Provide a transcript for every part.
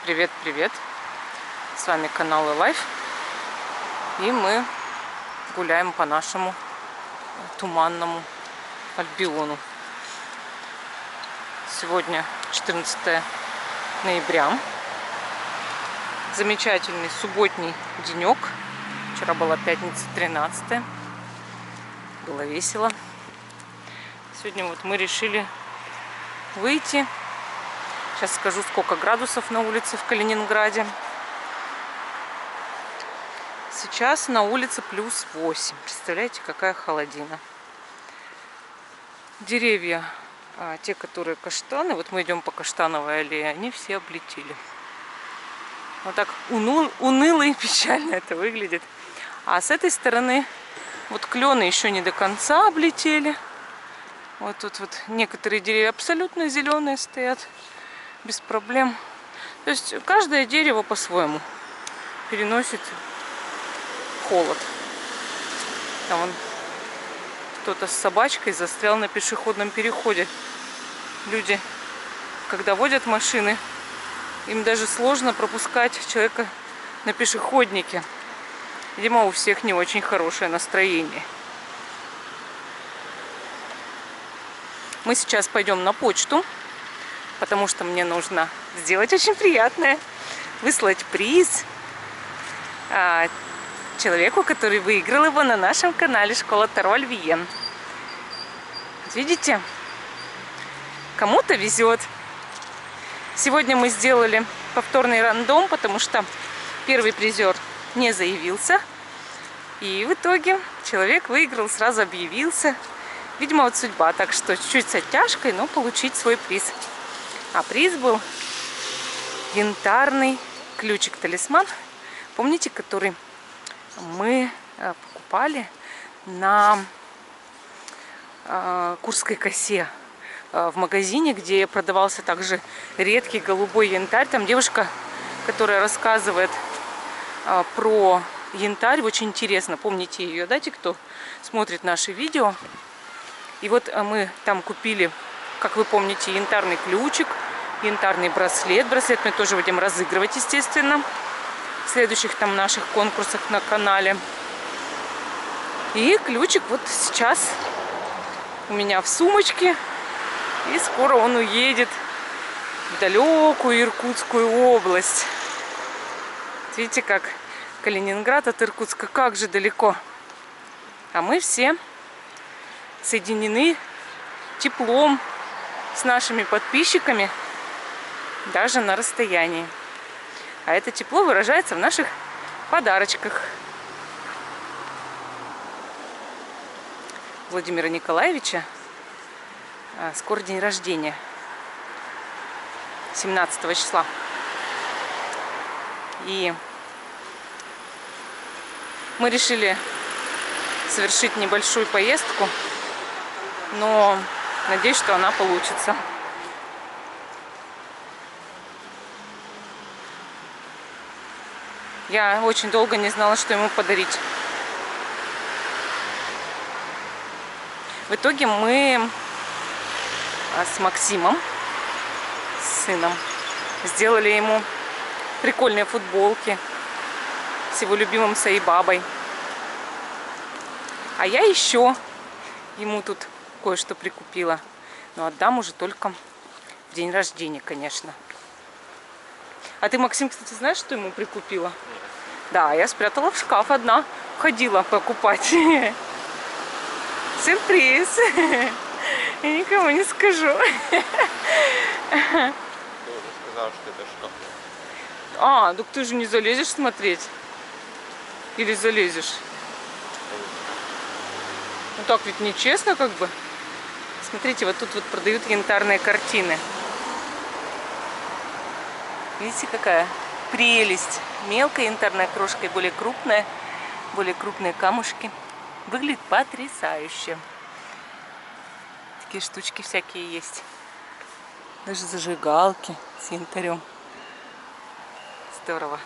Привет! С вами канал Life. И мы гуляем по нашему туманному Альбиону. Сегодня 14 ноября. Замечательный субботний денек. Вчера была пятница 13. Было весело. Сегодня вот мы решили выйти. Сейчас скажу, сколько градусов на улице в Калининграде. Сейчас на улице плюс 8. Представляете, какая холодина. Деревья, те, которые каштаны, вот мы идем по каштановой аллее, они все облетели. Вот так уныло и печально это выглядит. А с этой стороны вот клены еще не до конца облетели. Вот тут вот некоторые деревья абсолютно зеленые стоят. Без проблем. То есть каждое дерево по-своему переносит холод. Там вон кто-то с собачкой застрял на пешеходном переходе. Люди, когда водят машины, им даже сложно пропускать человека на пешеходнике. Видимо, у всех не очень хорошее настроение. Мы сейчас пойдем на почту, потому что мне нужно сделать очень приятное. Выслать приз человеку, который выиграл его на нашем канале Школа Таро Альвиен. Видите? Кому-то везет. Сегодня мы сделали повторный рандом, потому что первый призер не заявился. И в итоге человек выиграл, сразу объявился. Видимо, вот судьба. Так что чуть-чуть с оттяжкой, но получить свой приз. А приз был янтарный ключик-талисман. Помните, который мы покупали на Курской косе в магазине, где продавался также редкий голубой янтарь. Там девушка, которая рассказывает про янтарь, очень интересно. Помните ее, да, те, кто смотрит наши видео? И вот мы там купили, как вы помните, янтарный ключик, янтарный браслет. Браслет мы тоже будем разыгрывать, естественно, в следующих там наших конкурсах на канале. И ключик вот сейчас у меня в сумочке. И скоро он уедет в далекую Иркутскую область. Видите, как Калининград от Иркутска, как же далеко. А мы все соединены теплом с нашими подписчиками, даже на расстоянии. А это тепло выражается в наших подарочках. Владимира Николаевича скоро день рождения, 17 числа. И мы решили совершить небольшую поездку, но надеюсь, что она получится. Я очень долго не знала, что ему подарить. В итоге мы с Максимом, с сыном, сделали ему прикольные футболки с его любимым Саибабой. А я еще ему тут кое-что прикупила. Но отдам уже только в день рождения, конечно. А ты, Максим, кстати, знаешь, что ему прикупила? Нет. Да, я спрятала в шкаф одна. Ходила покупать. Сюрприз. Я никому не скажу. Ты уже сказала, что это шкаф. А, так ты же не залезешь смотреть? Или залезешь? Ну так ведь нечестно как бы. Смотрите, вот тут вот продают янтарные картины. Видите, какая прелесть. Мелкая янтарная крошка и более крупные камушки. Выглядит потрясающе. Такие штучки всякие есть. Даже зажигалки с янтарем. Здорово.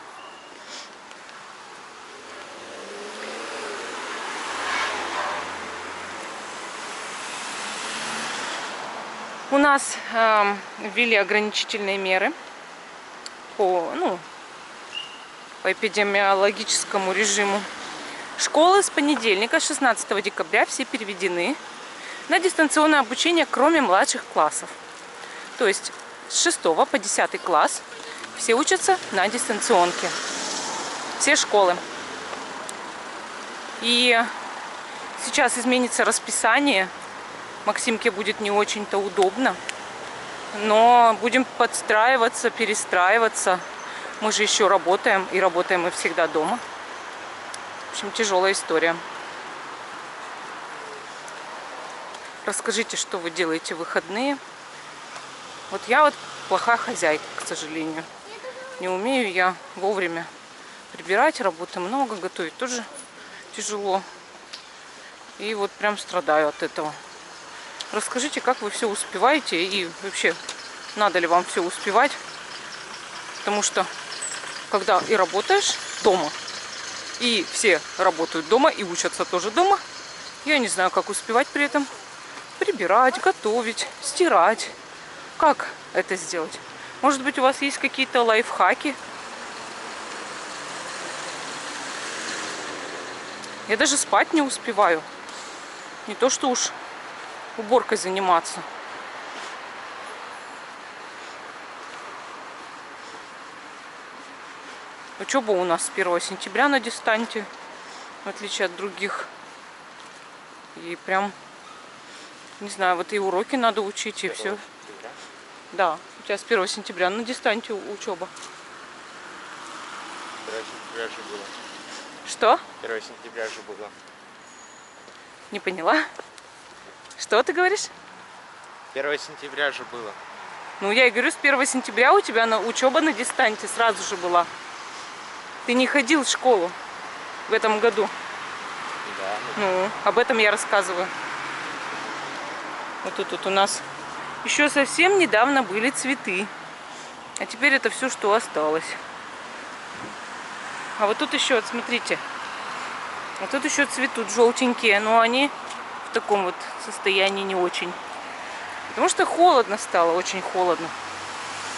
У нас ввели ограничительные меры по эпидемиологическому режиму. Школы с понедельника, 16 декабря, все переведены на дистанционное обучение, кроме младших классов. То есть с 6 по 10 класс все учатся на дистанционке. Все школы. И сейчас изменится расписание. Максимке будет не очень-то удобно. Но будем подстраиваться, перестраиваться. Мы же еще работаем. И работаем мы всегда дома. В общем, тяжелая история. Расскажите, что вы делаете в выходные. Вот я вот плохая хозяйка, к сожалению. Не умею я вовремя прибирать, работы много, готовить тоже тяжело. И вот прям страдаю от этого. Расскажите, как вы все успеваете и вообще надо ли вам все успевать. Потому что когда и работаешь дома, и все работают дома и учатся тоже дома, я не знаю, как успевать при этом прибирать, готовить, стирать. Как это сделать? Может быть, у вас есть какие-то лайфхаки? Я даже спать не успеваю. Не то, что уж уборкой заниматься. Учеба у нас с 1 сентября на дистанте, в отличие от других. И прям, не знаю, вот и уроки надо учить, и все. Да, у тебя с 1 сентября на дистанте учеба. 1 сентября же было. Что? 1 сентября же было. Не поняла. Что ты говоришь? 1 сентября же было. Ну, я и говорю, с 1 сентября у тебя учеба на дистанте сразу же была. Ты не ходил в школу в этом году. Да. Ну, об этом я рассказываю. Вот тут у нас еще совсем недавно были цветы. А теперь это все, что осталось. А вот тут еще, вот смотрите. Вот тут еще цветут желтенькие. Но они в таком вот состоянии не очень. Потому что холодно стало, очень холодно.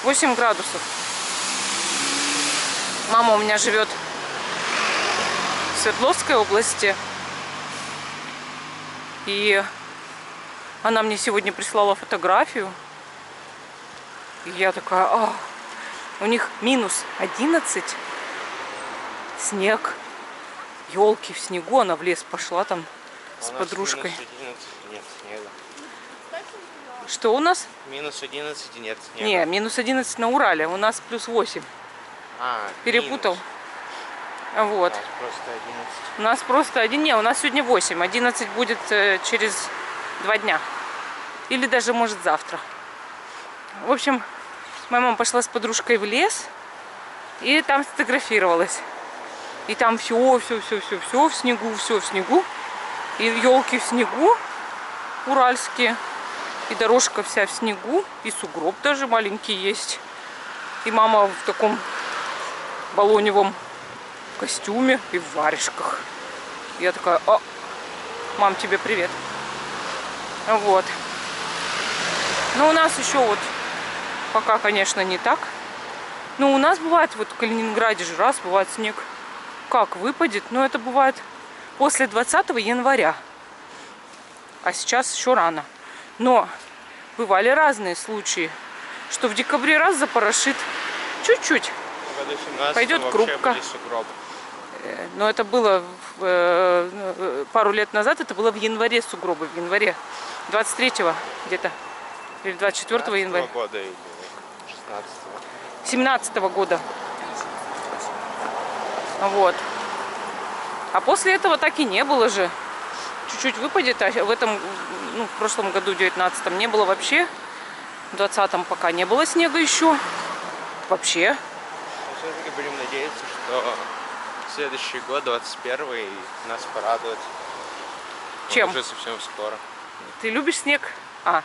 8 градусов. Мама у меня живет в Свердловской области. И она мне сегодня прислала фотографию. И я такая, у них минус 11. Снег. Елки в снегу. Она в лес пошла там с подружкой. Минус 11 нет снега. Что у нас? Минус 11 и нет снега. Не, минус 11 на Урале. У нас плюс 8. Перепутал. Минус. Вот. У нас просто 11. У нас просто один. Не, у нас сегодня 8. 11 будет через 2 дня. Или даже может завтра. В общем, моя мама пошла с подружкой в лес. И там сфотографировалась. И там все в снегу, все в снегу. И елки в снегу уральские. И дорожка вся в снегу. И сугроб даже маленький есть. И мама в таком баллоневом костюме и в варежках. Я такая, мам, тебе привет. Вот. Но у нас еще вот пока, конечно, не так. Но у нас бывает, вот в Калининграде же раз бывает снег. Как выпадет? Но это бывает после 20 января. А сейчас еще рано. Но бывали разные случаи, что в декабре раз запорошит чуть-чуть. Пойдет крупка. Но это было пару лет назад, это было в январе сугробы, в январе 23-го где-то, или 24 января. Года или 17-го года. Вот. А после этого так и не было же. Чуть-чуть выпадет, а в этом, в прошлом году, в 19-м, не было вообще. В 20-м пока не было снега еще. Вообще. Все-таки будем надеяться, что следующий год, 21-й, нас порадует. Чем? Уже совсем скоро. Ты любишь снег?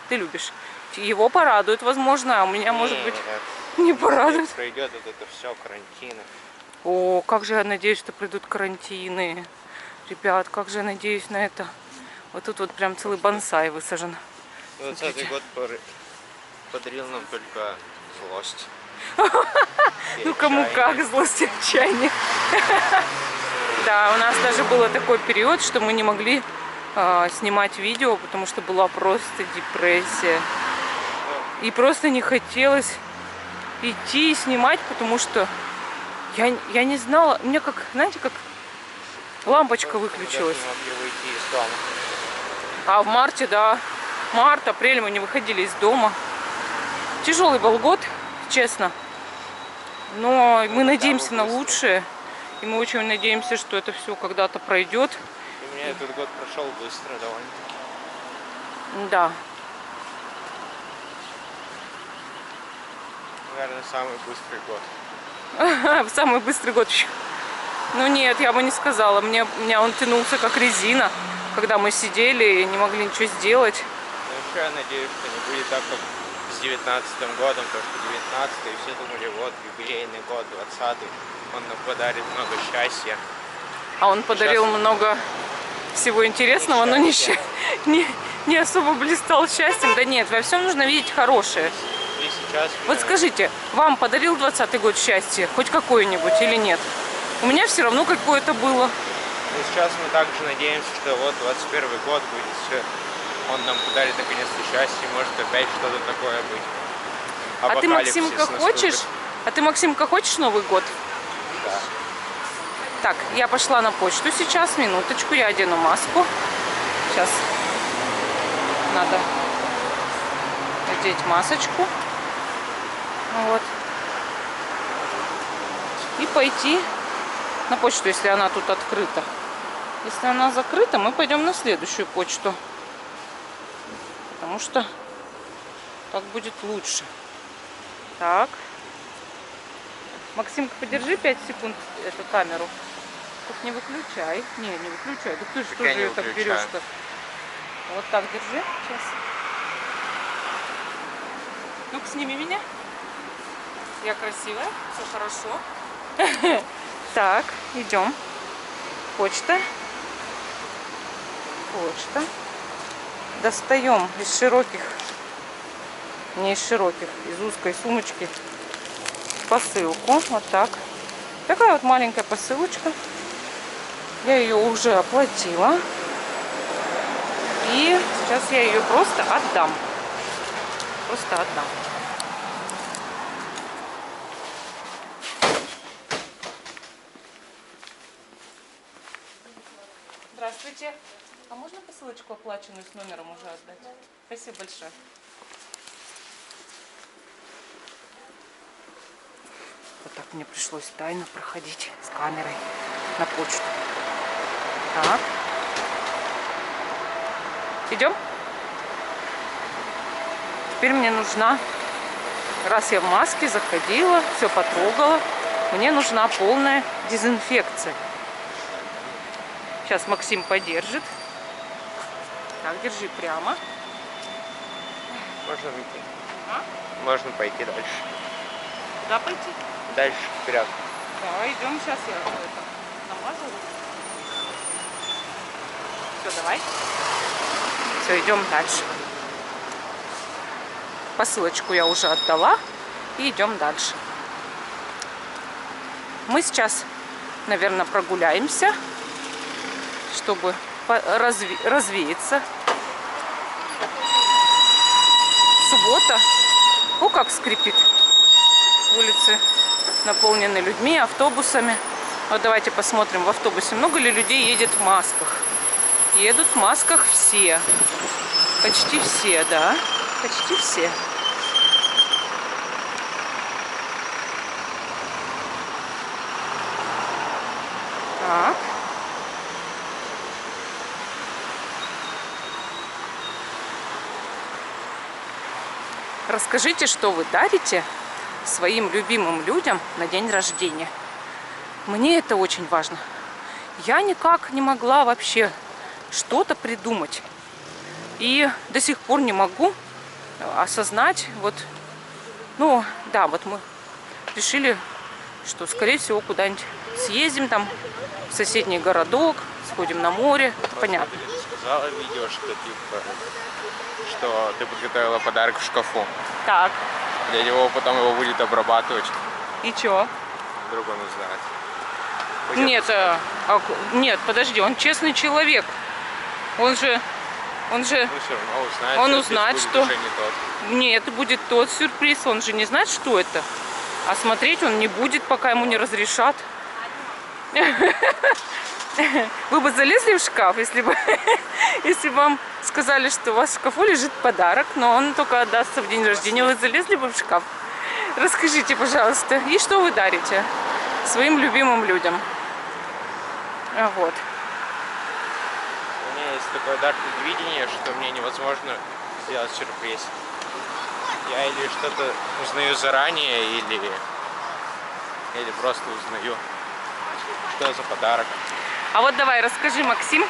Ты любишь. Его порадует, возможно, а у меня, может быть, не порадует. Пройдет вот это все, карантины. О, как же я надеюсь, что придут карантины. Ребят, как же я надеюсь на это. Вот тут вот прям целый бонсай высажен. 20-й год подарил нам только злость. Ну, кому как, злость и отчаяние. Да, у нас даже был такой период, что мы не могли снимать видео, потому что была просто депрессия. И просто не хотелось идти и снимать, потому что я не знала. У меня как, знаете, как лампочка выключилась. Мы даже не могли выйти из дома. А в марте, да, март, апрель мы не выходили из дома. Тяжелый был год, честно. Но мы надеемся на лучшее. И мы очень надеемся, что это все когда-то пройдет. И у меня этот год прошел быстро довольно-таки. Да. Наверное, самый быстрый год. Самый быстрый год еще. Ну нет, я бы не сказала. Меня он тянулся как резина, когда мы сидели и не могли ничего сделать. Но еще я надеюсь, что не будет так, как с 19-м годом, потому что 19-й, и все думали, вот, юбилейный год, 20-й, он нам подарит много счастья. А он подарил много всего интересного, но не особо блистал счастьем. Да нет, во всем нужно видеть хорошее. И сейчас... Вот скажите, вам подарил 20-й год счастье? Хоть какое-нибудь или нет? У меня все равно какое-то было. И сейчас мы также надеемся, что вот 21 год будет все. Он нам подарит наконец-то счастье, может опять что-то такое быть. А ты, Максимка, Апокалипсис хочешь? наступит. А ты, Максимка, хочешь Новый год? Да. Так, я пошла на почту сейчас, минуточку, я одену маску. Сейчас надо одеть масочку. Вот. И пойти на почту, если она тут открыта. Если она закрыта, мы пойдем на следующую почту. Потому что так будет лучше. Так. Максимка, подержи 5 секунд эту камеру. Тут не выключай. Не выключай. Да ты что же ее так берешь-то? Вот так держи. Сейчас. Ну-ка, сними меня. Я красивая. Все хорошо. Так, идем. Почта. Почта. Достаем из широких, не из широких, из узкой сумочки посылку. Вот так. Такая вот маленькая посылочка. Я ее уже оплатила. И сейчас я ее просто отдам. Просто отдам. Здравствуйте. А можно посылочку оплаченную с номером уже отдать? Спасибо большое. Вот так мне пришлось тайно проходить с камерой на почту. Так. Идем? Теперь мне нужна, раз я в маске заходила, все потрогала, мне нужна полная дезинфекция. Сейчас Максим подержит. Так, держи прямо. Можно выйти. А? Можно пойти дальше. Куда пойти? Дальше, вперед. Да, идем. Сейчас я это намазала. Все, давай. Все, идем дальше. Посылочку я уже отдала. И идем дальше. Мы сейчас, наверное, прогуляемся, чтобы развеяться. Суббота. О, как скрипит. Улицы наполнены людьми, автобусами. Вот давайте посмотрим в автобусе, много ли людей едет в масках. Едут в масках все. Почти все, да. Почти все. Так. Расскажите, что вы дарите своим любимым людям на день рождения. Мне это очень важно. Я никак не могла вообще что-то придумать. И до сих пор не могу осознать. Вот, ну, да, вот мы решили, что, скорее всего, куда-нибудь съездим там в соседний городок, сходим на море. Понятно. Ты сказала в видео, что типа, что ты подготовила подарок в шкафу. Так. Для него потом его будет обрабатывать. И чё? Вдруг он узнает. Нет, нет, подожди, он честный человек. Он же... Ну, все равно узнает. Он сюрприз узнает, будет что... уже не тот. Нет, будет тот сюрприз. Он же не знает, что это. А смотреть он не будет, пока ему не разрешат. Вы бы залезли в шкаф, если бы вам сказали, что у вас в шкафу лежит подарок, но он только отдастся в день рождения. Вы залезли бы в шкаф? Расскажите, пожалуйста, и что вы дарите своим любимым людям? Вот. У меня есть такой дар предвидения, что мне невозможно сделать сюрприз. Я или что-то узнаю заранее, или просто узнаю, что за подарок. А вот давай расскажи, Максим,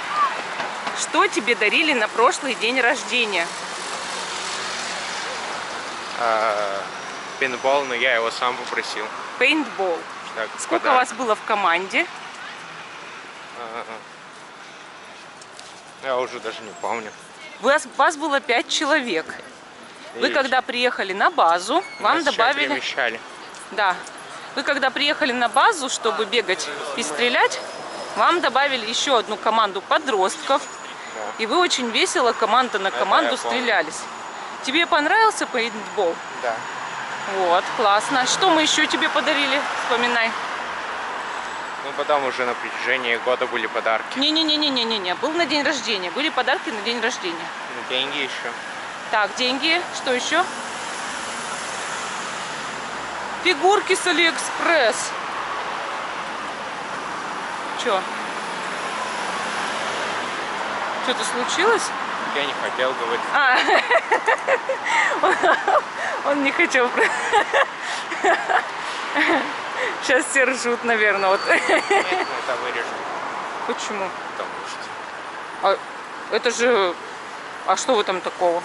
что тебе дарили на прошлый день рождения? Пейнтбол, но я его сам попросил. Пейнтбол. Так, Сколько подарок. вас было в команде? Я уже даже не помню. Вас было 5 человек. Вы И когда приехали на базу, вам нас еще добавили... перемещали. Да. Вы когда приехали на базу, чтобы бегать и стрелять, вам добавили еще одну команду подростков. Да. И вы очень весело команда на команду я помню. стрелялись. Тебе понравился пейнтбол? Да. Вот, классно. Что мы еще тебе подарили? Вспоминай. Ну, потом уже на протяжении года были подарки. Не-не-не-не-не-не. Был на день рождения. Были подарки на день рождения. Ну, деньги еще. Так, деньги. Что еще? Фигурки с Алиэкспресс. Че? Что-то случилось? Я не хотел говорить. Он не хотел. Сейчас все ржут, наверное. Вот. Нет, мы это вырежем. Почему? Потому что... А это же... А что в этом такого?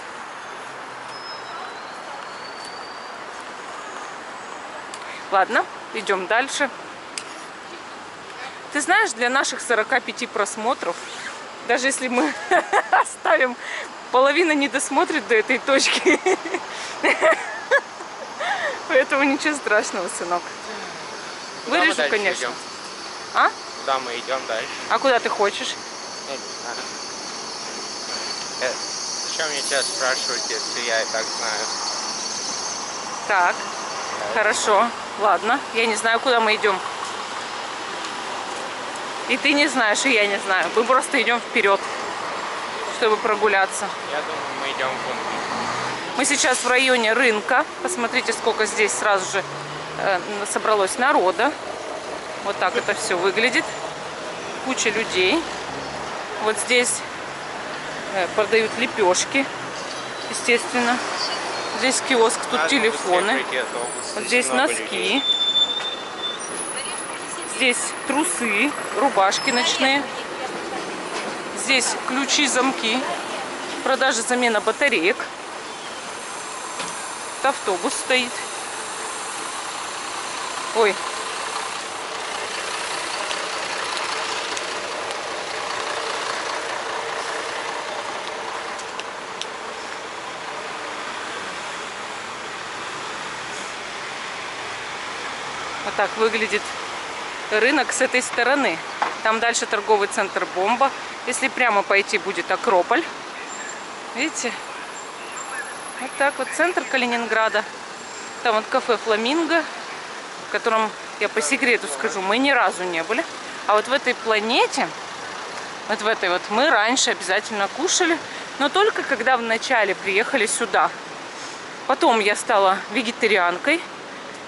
Ладно, идем дальше. Ты знаешь, для наших 45 просмотров, даже если мы оставим, половина не досмотрит до этой точки. Поэтому ничего страшного, сынок. Куда мы Вырежу, дальше конечно. идем? А? Куда мы идем дальше? А куда ты хочешь? Я не знаю. Зачем мне тебя спрашивать, если я и так знаю? Так, хорошо. Ладно, я не знаю, куда мы идем. И ты не знаешь, и я не знаю. Мы просто идем вперед, чтобы прогуляться. Я думаю, мы идем в пункт. Мы сейчас в районе рынка. Посмотрите, сколько здесь сразу же собралось народа. Вот так это все выглядит. Куча людей. Вот здесь продают лепешки, естественно. Здесь киоск, тут телефоны. Вот здесь носки. Здесь трусы, рубашки ночные. Здесь ключи, замки. Продажа, замена батареек. Тут автобус стоит. Ой. Вот так выглядит рынок с этой стороны. Там дальше торговый центр «Бомба». Если прямо пойти, будет Акрополь. Видите? Вот так вот центр Калининграда. Там вот кафе «Фламинго», в котором, я по секрету скажу, мы ни разу не были. А вот в этой планете, вот в этой вот, мы раньше обязательно кушали, но только когда вначале приехали сюда. Потом я стала вегетарианкой.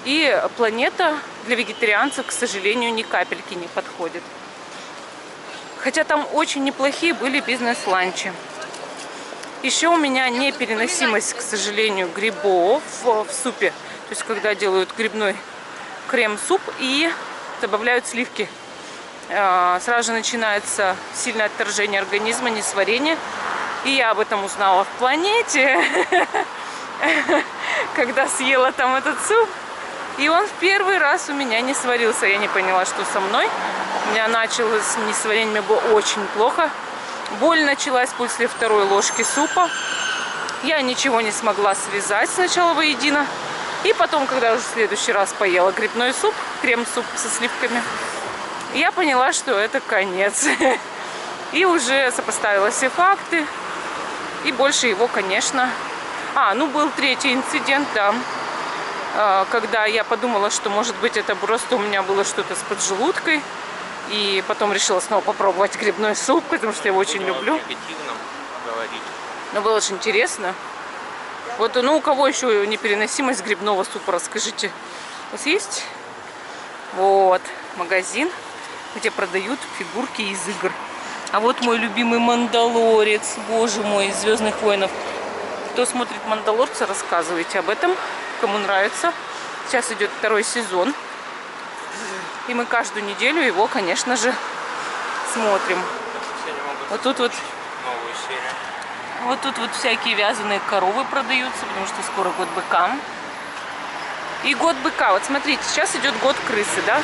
И планета для вегетарианцев, к сожалению, ни капельки не подходит. Хотя там очень неплохие были бизнес-ланчи. Еще у меня непереносимость, к сожалению, грибов в супе. То есть, когда делают грибной крем-суп и добавляют сливки. Сразу же начинается сильное отторжение организма, несварение. И я об этом узнала в планете, когда съела там этот суп. И он в первый раз у меня не сварился. Я не поняла, что со мной. У меня началось с несварением, мне было очень плохо. Боль началась после второй ложки супа. Я ничего не смогла связать сначала воедино. И потом, когда уже в следующий раз поела грибной суп, крем-суп со сливками, я поняла, что это конец. И уже сопоставила все факты. И больше его, конечно... ну был третий инцидент, да. Когда я подумала, что, может быть, это просто у меня было что-то с поджелудкой. И потом решила снова попробовать грибной суп, потому что я его очень люблю. Но было очень интересно. Вот, у кого еще непереносимость грибного супа, расскажите. У вас есть? Вот, магазин, где продают фигурки из игр. А вот мой любимый Мандалорец, боже мой, из Звездных воинов. Кто смотрит Мандалорца, рассказывайте об этом, кому нравится. Сейчас идет 2-й сезон. И мы каждую неделю его, конечно же, смотрим. Вот тут вот новую серию. Вот тут вот всякие вязаные коровы продаются, потому что скоро год быка. И год быка. Вот смотрите, сейчас идет год крысы, да?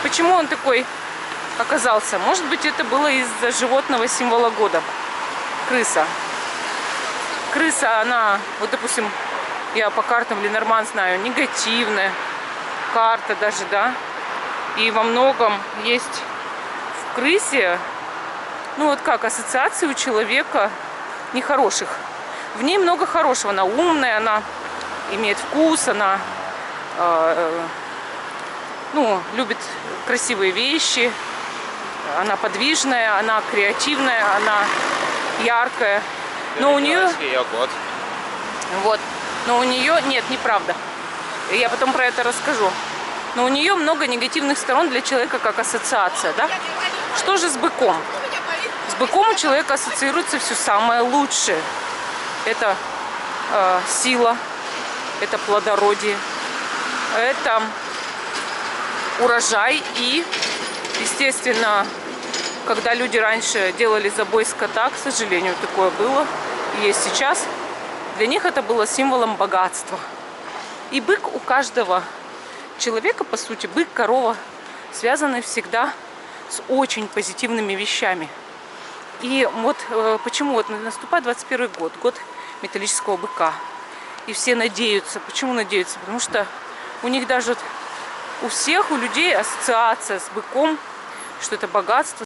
Почему он такой оказался? Может быть, это было из-за животного символа года. Крыса. Крыса, она, вот, допустим, я по картам Ленорман знаю, негативная карта даже, да? И во многом есть в крысе, ну вот как, ассоциации у человека нехороших. В ней много хорошего. Она умная, она имеет вкус, она любит красивые вещи, она подвижная, она креативная, она яркая. Но у нее... Вот. Но у нее... Нет, неправда. Я потом про это расскажу. Но у нее много негативных сторон для человека как ассоциация, да? Что же с быком? С быком у человека ассоциируется все самое лучшее. Это сила, это плодородие, это урожай. И, естественно, когда люди раньше делали забой скота, к сожалению, такое было, и есть сейчас, для них это было символом богатства. И бык у каждого человека, по сути, бык, корова, связаны всегда с очень позитивными вещами. И вот почему вот наступает 21 год, год металлического быка. И все надеются. Почему надеются? Потому что у них даже у всех, у людей ассоциация с быком, что это богатство,